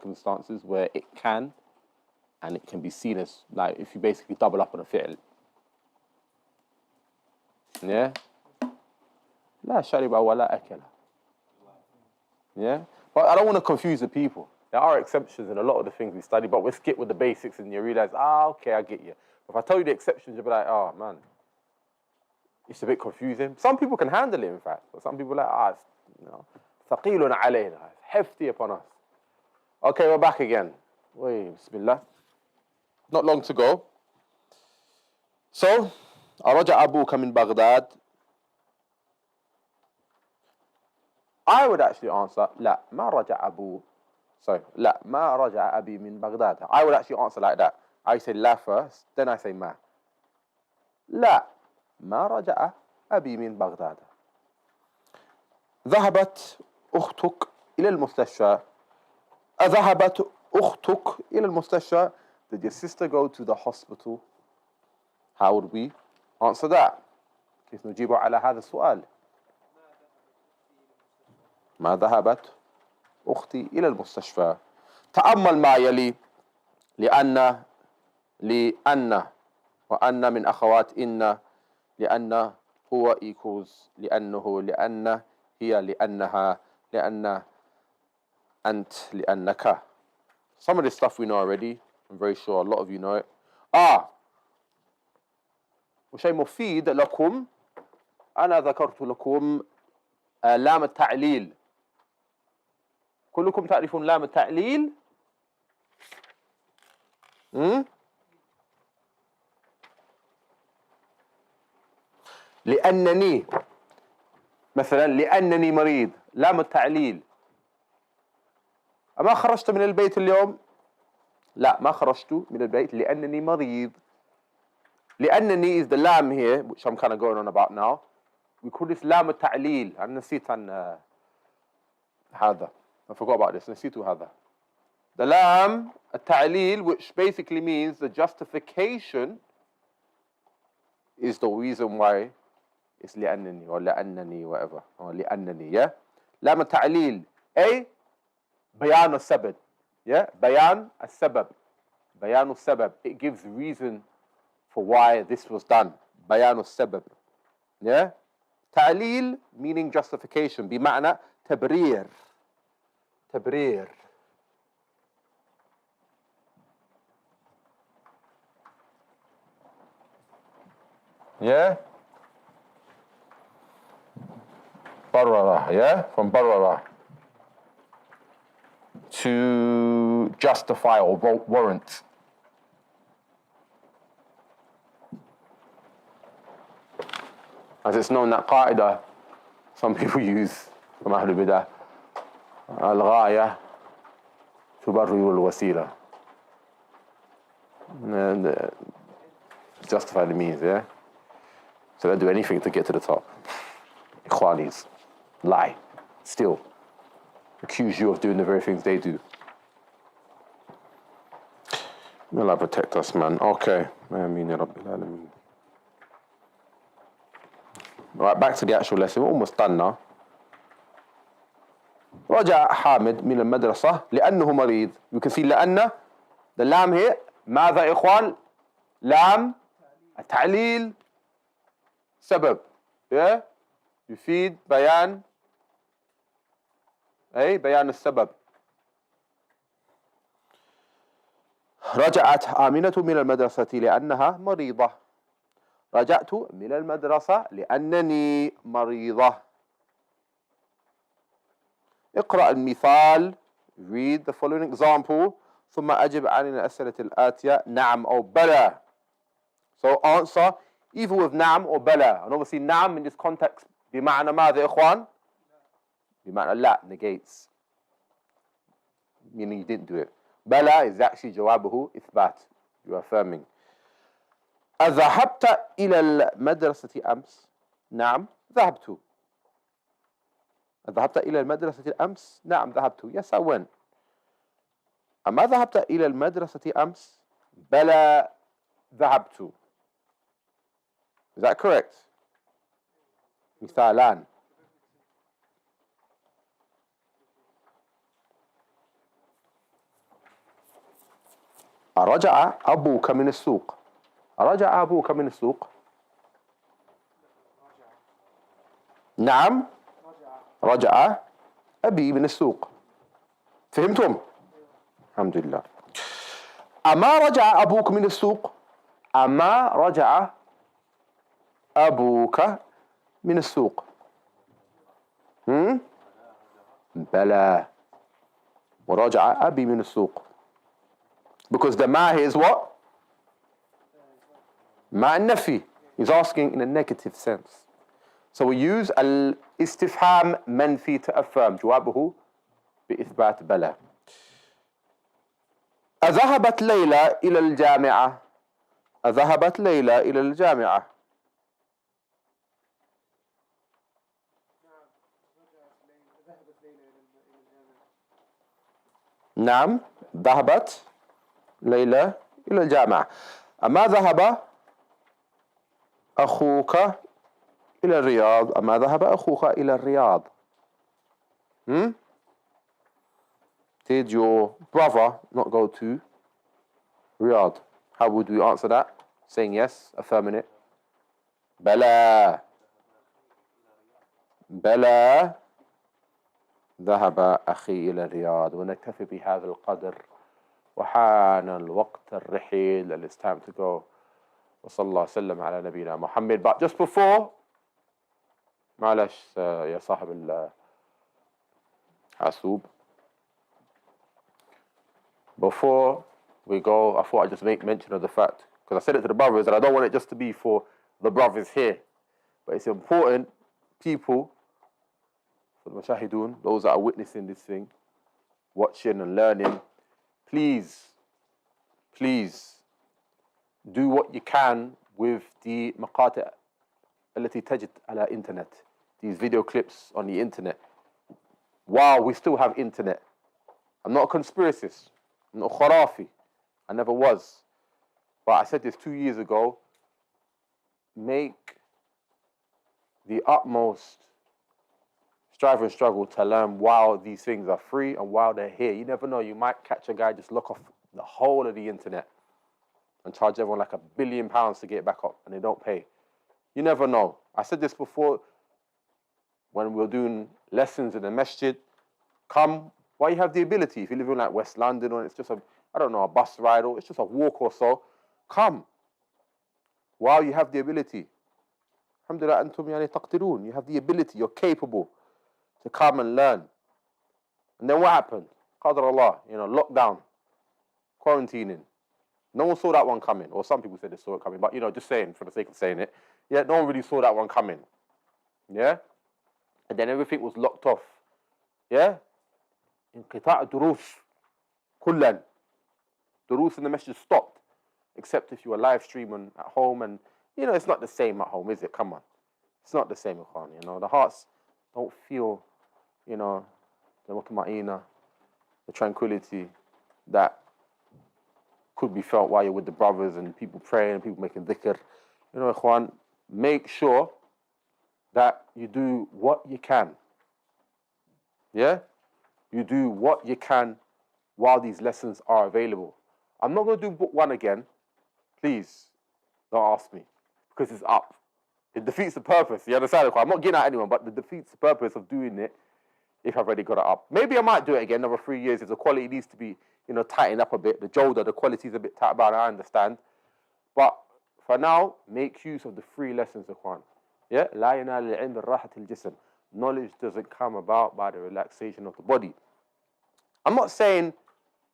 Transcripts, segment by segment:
circumstances where it can, and it can be seen as, like, if you basically double up on a fi'l. Yeah? لا شرب ولا أكل. Yeah? But I don't want to confuse the people. There are exceptions in a lot of the things we study, but we'll skip with the basics and you realize, okay, I get you. If I tell you the exceptions, you'll be like, oh, man, it's a bit confusing. Some people can handle it, in fact, but some people are like, it's ثقيل علينا, it's hefty upon us. Okay, we're back again. Wait, bismillah. Not long to go. So, أرجع أبوك من بغداد. I would actually answer, لا ما رجع أبو. Sorry, لا ما رجع أبي من بغداد. I would actually answer like that. I say لا first, then I say ما. لا ما رجع أبي من بغداد. ذهبت أختك إلى المستشفى. أذهبت أختك إلى المستشفى. Did your sister go to the hospital? How would we answer that? كيف نجيب على هذا السؤال؟ ما ذهبت أختي إلى المستشفى. تأمل ما يلي. لأن وأن من أخوات إن. لأن هو equals لأنه لأن هي لأنها لأن أنت لأنك. Some of this stuff we know already. I'm very sure a lot of you know it. وشيء مفيد لكم. أنا ذكرت لكم لام التعليل. كلكم تعرفون لام التعليل؟ لأنني مثلا لأنني مريض، لام التعليل. أما خرجت من البيت اليوم؟ لا ما خرجت من البيت لأنني مريض. لأنني is the lam here, which I'm kind of going on about now. We call this لام التعليل. أنا نسيت عن هذا. I forgot about this. نسيت هذا. The lam التعليل, which basically means the justification, is the reason why it's لأنني or لأنني whatever or لأنني. Yeah. لام التعليل. A. بيان السبب. Yeah. بيان السبب. بيان السبب. It gives reason for why this was done. بيان السبب. Yeah. تعليل meaning justification. بمعنى تبرير. تبرير. Yeah. برر. Yeah. From برر. To justify or warrant. As it's known that qaida, some people use from Ahlul Bidah, al-ghaya tubarriru al-wasila. And justify the means, yeah? So they'll do anything to get to the top. Ikhwanis, lie, steal, accuse you of doing the very things they do. May Allah protect us, man. Okay. Ameen ya Rabbil Alameen. Right, back to the actual lesson. We're almost done now. رجع حامد من المدرسة لأنه مريض. You can see لأن, the lam here. ماذا يا إخوان؟ لام التعليل سبب. Yeah? يفيد بيان بيان السبب. رجعت آمنة من المدرسة لأنها مريضة. رجعت من المدرسة لأنني مريضة. اقرأ المثال. Read the following example. ثم أجب عن الأسئلة الآتية نعم أو بلى. So answer either with نعم or بلى. And obviously نعم in this context بمعنى ماذا يا إخوان؟ بمعنى لا, negates. Meaning you didn't do it. بلى is actually جوابه إثبات. You are affirming. أذهبت إلى المدرسة أمس؟ نعم ذهبت. أذهبت إلى المدرسة أمس؟ نعم ذهبت. Yes, I went. أما ذهبت إلى المدرسة أمس؟ بلى ذهبت. Is that correct? مثالان. أرجع أبوك من السوق. أرجع أبوك من السوق. نعم. رجع أبي من السوق. فهمتم؟ الحمد لله. أما رجع أبوك من السوق. أما رجع أبوك من السوق. بلى. ورجع أبي من السوق. Because the ma here is what? Ma nafi. He's asking in a negative sense. So we use al-istifham manfi to affirm. جوابه بإثبات بلى. أذهبت ليلى إلى الجامعة. أذهبت ليلى إلى الجامعة. نعم. ذهبت ليلى إلى الجامعة. أما ذهب أخوك إلى الرياض. أما ذهب أخوك إلى الرياض. Did your brother not go to Riyadh? How would we answer that? Saying yes, affirming it. بلى. بلى. ذهب أخي إلى الرياض. ونكتفي بهذا القدر. وحان الوقت الرحيل. And it's time to go. وصلى الله وسلم على نبينا محمد. But just before, معلش يا صاحب الحاسوب. Before we go, I thought I'd just make mention of the fact, because I said it to the brothers, and I don't want it just to be for the brothers here, but it's important, people, for the mashahidun, those that are witnessing this thing, watching and learning, please do what you can with the maqati' التي تجد على internet, these video clips on the internet. Wow, we still have internet. I'm not a conspiracist. I'm not khurafi. I never was. But I said this 2 years ago. Make the utmost strive and struggle to learn while these things are free and while they're here. You never know. You might catch a guy just lock off the whole of the internet and charge everyone like £1 billion to get it back up, and they don't pay. You never know. I said this before when we were doing lessons in the MASJID. Come while you have the ability. If you live in like West London, or it's just a bus ride, or it's just a walk or so, come while you have the ability. Alhamdulillah, antum yani taqdirun. You have the ability, you're capable to come and learn. And then what happened? Qadar Allah, lockdown, quarantining. No one saw that one coming, or some people said they saw it coming, but just saying for the sake of saying it. Yeah, no one really saw that one coming. Yeah? And then everything was locked off. Yeah? انقطاع دروس كلا. Durus in the masjid stopped, except if you were live streaming at home, and it's not the same at home, is it? Come on, it's not the same, Ikhwan. The hearts don't feel, the mutma'ina, the tranquility that could be felt while you're with the brothers and people praying and people making dhikr. Ikhwan, make sure that you do what you can. Yeah? You do what you can while these lessons are available. I'm not going to do book 1 again. Please, don't ask me, because it's up. It defeats the purpose. You understand? I'm not getting at anyone, but it defeats the purpose of doing it if I've already got it up. Maybe I might do it again another 3 years if the quality needs to be, tightened up a bit. The jolda, the quality is a bit tight about it, I understand. But for now, make use of the free lessons, Ikhwan. Yeah? لا ينال العلم بالراحة الجسم. Knowledge doesn't come about by the relaxation of the body. I'm not saying,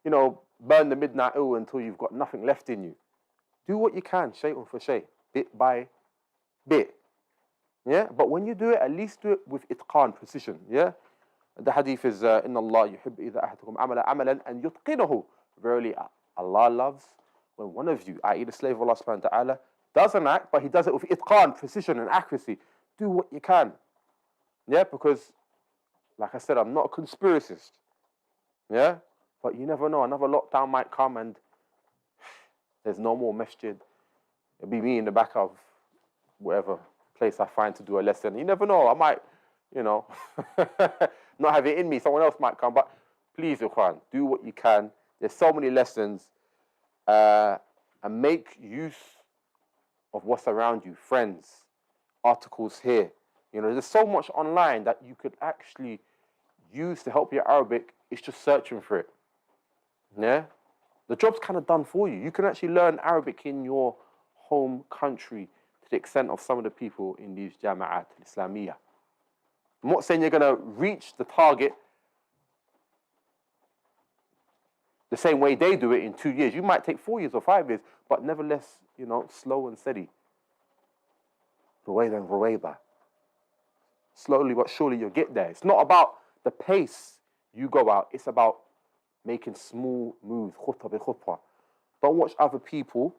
burn the midnight oil until you've got nothing left in you. Do what you can, shay'un for shay, bit by bit. Yeah? But when you do it, at least do it with itqan, precision. Yeah? The hadith is, إِنَّ اللَّهَ يُحِبُّ إِذَا أَحَدَكُمْ عَمَلَ عَمَلًا أَنْ يُتْقِنَهُ. Verily, Allah loves when one of you, i.e. the slave of Allah subhanahu wa ta'ala, does an act, but he does it with itqan, precision and accuracy. Do what you can. Yeah? Because, like I said, I'm not a conspiracist. Yeah? But you never know. Another lockdown might come and there's no more masjid. It'll be me in the back of whatever place I find to do a lesson. You never know. I might, not have it in me. Someone else might come. But please, Ikhwan, do what you can. There's so many lessons. and make use of what's around you, friends, articles here. You know, there's so much online that you could actually use to help your Arabic. It's just searching for it. Yeah? The job's kind of done for you. You can actually learn Arabic in your home country to the extent of some of the people in these Jama'at al-Islamiyah. I'm not saying you're going to reach the target the same way they do it in 2 years. You might take 4 years or 5 years, but nevertheless, you know, slow and steady. Hurraira and Hurraira. Slowly but surely you'll get there. It's not about the pace you go out. It's about making small moves, khutbah bi khutbah. Don't watch other people,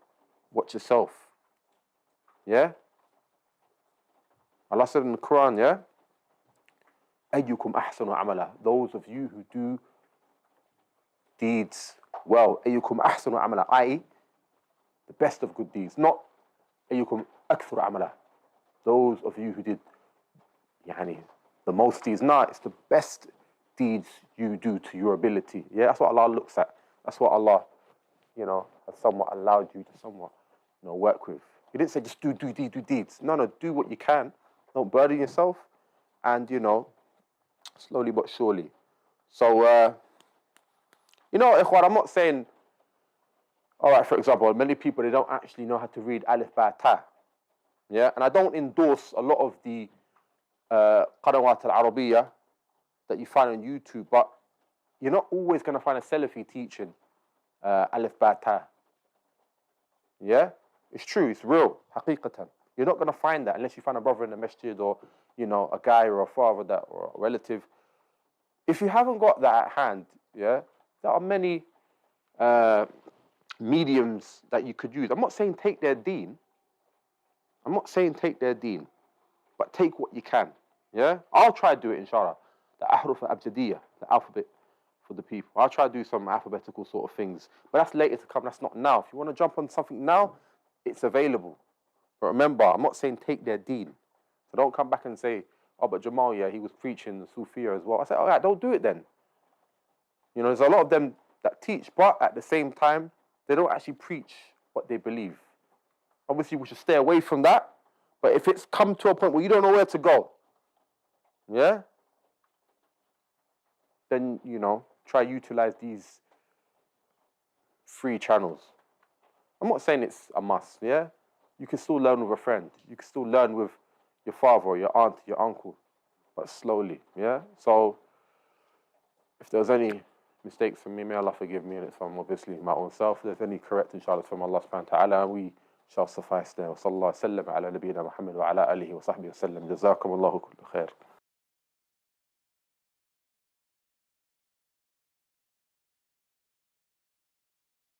watch yourself. Yeah? Allah said in the Quran, yeah? أَيُّكُمْ أَحْسَنُ عَمَلًا. Those of you who do deeds well. أَيُّكُمْ أَحْسَنُ عَمَلًا, i.e. the best of good deeds. Not أَيُّكُمْ أَكْثُرُ عَمَلًا. Those of you who did the most deeds. No, it's the best deeds you do to your ability. Yeah, that's what Allah looks at. That's what Allah, you know, has somewhat allowed you to somewhat, you know, work with. He didn't say just do deeds. No, do what you can. Don't burden yourself, and you know, slowly but surely. So, you know, Ikhwan, I'm not saying, all right, for example, many people, they don't actually know how to read alif ba ta. Yeah, and I don't endorse a lot of the qanawat al-Arabiya that you find on YouTube, but you're not always going to find a Salafi teaching alif ba ta. Yeah, it's true, it's real, haqiqatan. You're not going to find that unless you find a brother in the MASJID, or, you know, a guy or a father that, or a relative. If you haven't got that at hand, yeah, there are many mediums that you could use. I'm not saying take their deen. I'm not saying take their deen, but take what you can. Yeah, I'll try to do it, inshallah. The ahruf al-abjadiyya, the alphabet for the people. I'll try to do some alphabetical sort of things, but that's later to come. That's not now. If you want to jump on something now, it's available. But remember, I'm not saying take their deen. So don't come back and say, oh, but Jamal, yeah, he was preaching the Sufiya as well. I said, all right, don't do it then. You know, there's a lot of them that teach, but at the same time, they don't actually preach what they believe. Obviously, we should stay away from that. But if it's come to a point where you don't know where to go, yeah, then, you know, try utilize these free channels. I'm not saying it's a must, yeah? You can still learn with a friend. You can still learn with your father or your aunt, your uncle, but slowly, yeah? So, if there's any mistakes from me, may Allah forgive me, and it's from obviously my own self. If there's any correct, inshallah, from Allah subhanahu wa ta'ala, we shall suffice there. Wa sallallahu sallam ala nabiyyina Muhammad wa ala alihi wa sahbihi wa sallam. Jazakum Allahu kullu khair.